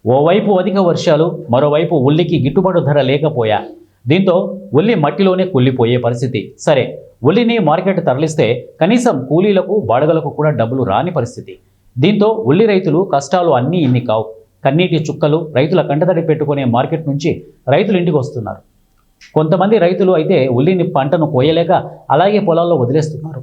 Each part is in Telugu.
ఓవైపు అధిక వర్షాలు, మరోవైపు ఉల్లికి గిట్టుబాటు ధర లేకపోయా. దీంతో ఉల్లి మట్టిలోనే కుళ్ళిపోయే పరిస్థితి. సరే, ఉల్లిని మార్కెట్ తరలిస్తే కనీసం కూలీలకు, బాడుగలకు కూడా డబ్బులు రాని పరిస్థితి. దీంతో ఉల్లి రైతులు కష్టాలు అన్నీ ఇన్ని కావు. కన్నీటి చుక్కలు రైతుల కంటతడి పెట్టుకునే మార్కెట్ నుంచి రైతులు ఇంటికి వస్తున్నారు. కొంతమంది రైతులు అయితే ఉల్లిని పంటను కోయలేక అలాగే పొలాల్లో వదిలేస్తున్నారు.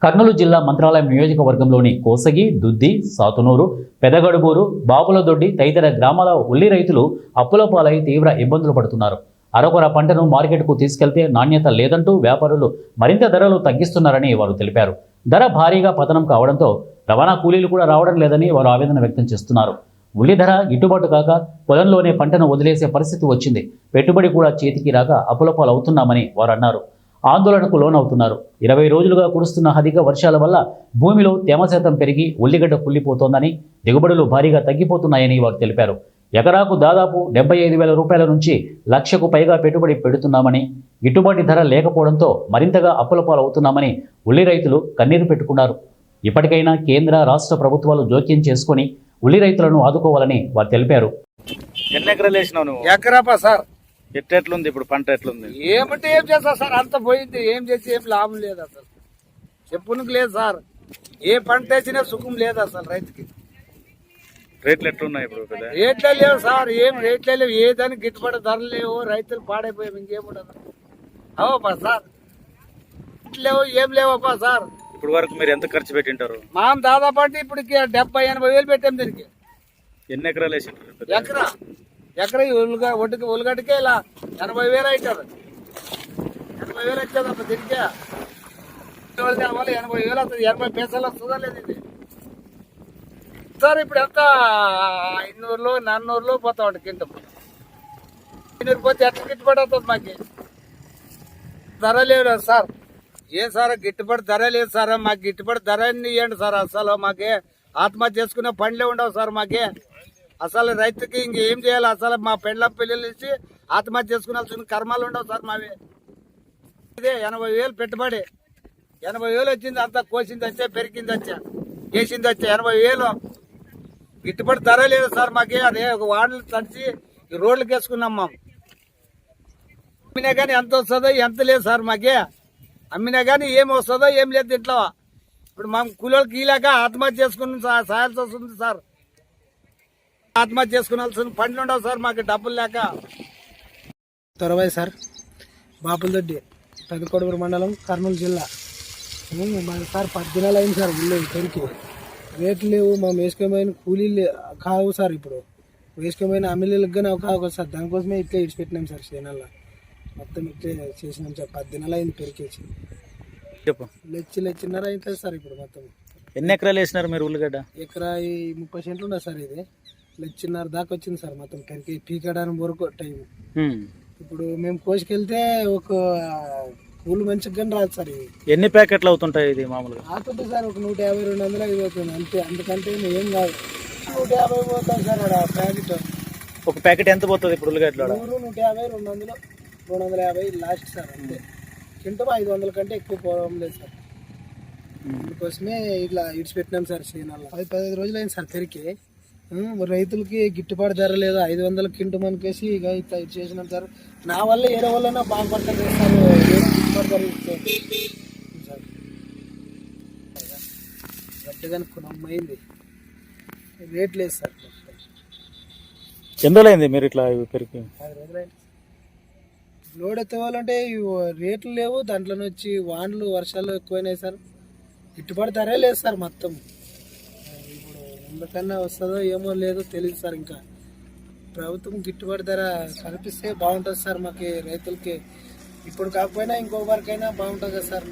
కర్నూలు జిల్లా మంత్రాలయం నియోజకవర్గంలోని కోసగి, దుద్ది, సాతునూరు, పెదగడుబూరు, బాపులదొడ్డి తదితర గ్రామాల ఉల్లి రైతులు అప్పుల పాలై తీవ్ర ఇబ్బందులు పడుతున్నారు. అరకొర పంటను మార్కెట్కు తీసుకెళ్తే నాణ్యత లేదంటూ వ్యాపారులు మరింత ధరలు తగ్గిస్తున్నారని వారు తెలిపారు. ధర భారీగా పతనం కావడంతో రవాణా కూలీలు కూడా రావడం లేదని వారు ఆవేదన వ్యక్తం చేస్తున్నారు. ఉల్లి ధర గిట్టుబాటు కాక పొలంలోనే పంటను వదిలేసే పరిస్థితి వచ్చింది. పెట్టుబడి కూడా చేతికి రాక అప్పుల పాలవుతున్నామని వారు అన్నారు. ఆందోళనకు లోనవుతున్నారు. 20 రోజులుగా కురుస్తున్న అధిక వర్షాల వల్ల భూమిలో తేమ శాతం పెరిగి ఉల్లిగడ్డ కుళ్ళిపోతోందని, దిగుబడులు భారీగా తగ్గిపోతున్నాయని వారు తెలిపారు. ఎకరాకు దాదాపు 75,000 రూపాయల నుంచి లక్షకు పైగా పెట్టుబడి పెడుతున్నామని, గిట్టుబాటు ధర లేకపోవడంతో మరింతగా అప్పుల పాలవుతున్నామని ఉల్లి రైతులు కన్నీరు పెట్టుకున్నారు. ఇప్పటికైనా కేంద్ర, రాష్ట్ర ప్రభుత్వాలు జోక్యం చేసుకుని ఉల్లి రైతులను ఆదుకోవాలని వారు తెలిపారు. ఎన్ని ఎకరాలు వేసినావు నువ్వు? ఎకరాపా సార్. ఎట్లుంది ఇప్పుడు పంట? ఎట్లుంది? ఏమంటే ఏం చేస్తా సార్, అంత పోయింది. ఏం చేసి ఏం లాభం లేదు అసలు, చెప్పునికి లేదు సార్. ఏ పంట వేసినా సుఖం లేదు అసలు రైతుకి. రేట్లు ఎట్లున్నాయి ఇప్పుడు? రేట్లే లేవు సార్, ఏం రేట్లే లేవు. ఏ దానికి గిట్టుబాటు ధరలు లేవు. రైతులు పాడైపోయాం, ఇంకేముండదు. అవప్పా సార్, లేవు, ఏం లేవప్పా సార్. ఇప్పుడు వరకు మీరు ఎంత ఖర్చు పెట్టింటారు? మనం దాదాపు అంటే ఇప్పటికి 70-80 వేలు పెట్టాం దీనికి. ఎన్ని ఎకరాలు వేసింటారు? ఎకరా ఉల్లిగడ్డకే ఇలా 80 వేలు అవుతుంది. 80 వేలు వచ్చేది అప్పుడు దీనికే. 80 వేలు వస్తుంది. 80 పైసలు వస్తుందా లేదు ఇది సార్? ఇప్పుడు ఎంత 500లో 400లో పోతా ఉంటుంది కింటం. 500 పోతే ఎట్లా గిట్టుబాటు అవుతుంది మాకు? ధర లేదు సార్. ఏ సార్ గిట్టుబాటు ధర లేదు సార్. మాకు గిట్టుబాటు ధర ఇవ్వండి సార్. అసలు మాకే ఆత్మహత్య చేసుకునే పనులే ఉండవు సార్ మాకే. అసలు రైతుకి ఇంకేం చేయాలి? అసలు మా పెళ్ళిళ్ళు ఇచ్చి ఆత్మహత్య చేసుకునాల్సిన కర్మాలు ఉండవు సార్ మావి. ఇదే 80 వేలు పెట్టుబడి, 80 వేలు వచ్చింది. అంతా కోసింది వచ్చా, పెరిగింది వచ్చా, చేసింది వచ్చా, 80 వేలు. గిట్టుబాటు ధర లేదు సార్ మాకే. అదే ఒక వాడలు తడిచి ఈ రోడ్లకు వేసుకున్నాం. మేము అమ్మినా కానీ ఎంత వస్తుందో ఎంత లేదు సార్ మాకే. అమ్మినా కానీ ఏం వస్తుందో ఏం లేదు దీంట్లో. ఇప్పుడు మేము కూలీలకు ఇలాక ఆత్మహత్య చేసుకుని సాయాల్సి వస్తుంది సార్. ఆత్మహత్య చేసుకునాల్సిన పనులు ఉండవు సార్ మాకు డబ్బులు లేక. త్వరబాయ్ సార్, బాపులదొడ్డి, పెదకొడుగురు మండలం, కర్నూలు జిల్లా. సార్ 10 దినాలు అయింది సార్ ఉల్లి పెరికి. రేట్లు లేవు. మా వేసుకోమైన కూలీలు కావు సార్. ఇప్పుడు వేసుకోమైన అమ్మిళ్ళకి కానీ కావు సార్. దానికోసమే ఇట్లా ఇడిచిపెట్టినాం సార్. శ్రీనల్లా మొత్తం ఇట్లే చేసినాం సార్. 10 దినాలు అయింది పెరికేసి. చెప్పు. లెచ్చిన్నర అవుతుంది సార్. ఇప్పుడు మొత్తం ఎన్ని ఎకరాలు వేసినారు మీరు ఉల్లిగడ్డ? ఎకరా 30 సెంట్లు ఉన్నా సార్. ఇది లెచ్చిన్నర దాకా వచ్చింది సార్ మొత్తం పెరికి. పీకడానికి వరకు టైం. ఇప్పుడు మేము కోసుకెళ్తే ఒక కూలి మంచిగా కానీ రాదు సార్. ఇది ఎన్ని ప్యాకెట్లు అవుతుంటాయి ఇది మామూలుగా? ఆకుంటే సార్ ఒక 150-200 అయిపోతుంది అంతే. అందుకంటే ఏం కాదు. 150 పోతాం సార్ ప్యాకెట్. ఒక ప్యాకెట్ ఎంత పోతుంది ఇప్పుడు ఉల్లిగడ్డలో? 150, 200, 250 లాస్ట్ సార్ అంతే. కింటం 500 కంటే ఎక్కువ పోవడం లేదు సార్. అందుకోసమే ఇట్లా ఇడిచిపెట్టినాం సార్. శ్రీనల్లా 15 రోజులు అయింది సార్ పెరికి. రైతులకి గిట్టుబాటు ధర లేదు. 500 కింటం అనుకేసి ఇక ఇట్లా చేసినాం సార్. నా వల్ల ఏరే వల్ల బాగుపడతారు సార్. గిట్టుబాటు ధర ఇస్తుంది సార్. గట్టిగా అయింది. రేట్ లేదు సార్. ఎన్ని రోజులు అయింది మీరు ఇట్లా పెరిగి? 5 రోజులు అయింది. లోడ్ ఎత్తవాలంటే రేట్లు లేవు. దాంట్లో వచ్చి వానలు వర్షాలు ఎక్కువైనాయి సార్. గిట్టుబాటు ధరే లేదు సార్ మొత్తం. ఇప్పుడు ఎందుకన్నా వస్తుందో ఏమో లేదో తెలియదు సార్. ఇంకా ప్రభుత్వం గిట్టుబాటు ధర కల్పిస్తే బాగుంటుంది సార్ మాకు రైతులకి. ఇప్పుడు కాకపోయినా ఇంకో వరకైనా బాగుంటుంది కదా సార్.